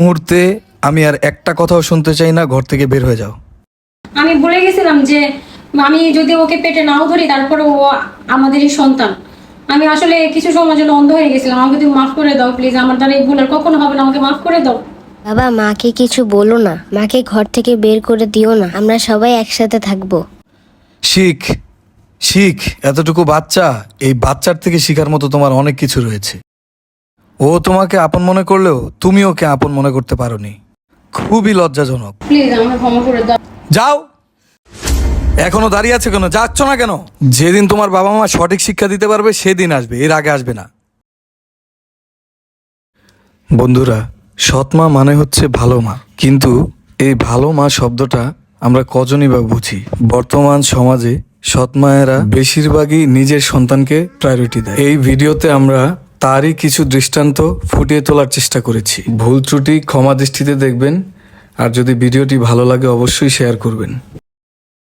মুহূর্তে আমি আর একটা কথাও শুনতে চাই না, ঘর থেকে বের হয়ে যাও। আমি বলে গেছিলাম যে আমি যদি ওকে পেটে নাও ধরি তারপরে ও আমাদেরই সন্তান। আমি আসলে কিছু সময়ের জন্য অন্ধ হয়ে গেছিলাম, আমাকে তুমি মাফ করে দাও প্লিজ, আমার দ্বারা এই ভুল আর কখনো হবে না, আমাকে মাফ করে দাও। বাবা, মাকে কিছু বলো না, মাকে ঘর থেকে বের করে দিও না, আমরা সবাই একসাথে থাকবো। শিখ শিখ, এতটুকু বাচ্চা, এই বাচ্চার থেকে শিখার মতো তোমার অনেক কিছু রয়েছে। ও তোমাকে আপন মনে করলেও তুমি ওকে আপন মনে করতে পারোনি। খুবই লজ্জাজনক। প্লিজ আমাকে ক্ষমা করে দাও। যাও। এখনো দাঁড়িয়ে আছে কেন? যাচ্ছ না কেন? যেদিন তোমার বাবা মা সঠিক শিক্ষা দিতে পারবে সেদিন আসবে, এর আগে আসবে না। বন্ধুরা, সৎমা মানে হচ্ছে ভালো মা, কিন্তু এই ভালো মা শব্দটা আমরা কজনই বা বুঝি। বর্তমান সমাজে সৎমায়েরা বেশিরভাগই নিজের সন্তানকে প্রায়োরিটি দেয়। এই ভিডিওতে আমরা তারই কিছু দৃষ্টান্ত ফুটিয়ে তোলার চেষ্টা করেছি। ভুল ত্রুটি ক্ষমা দৃষ্টিতে দেখবেন, আর যদি ভিডিওটি ভালো লাগে অবশ্যই শেয়ার করবেন।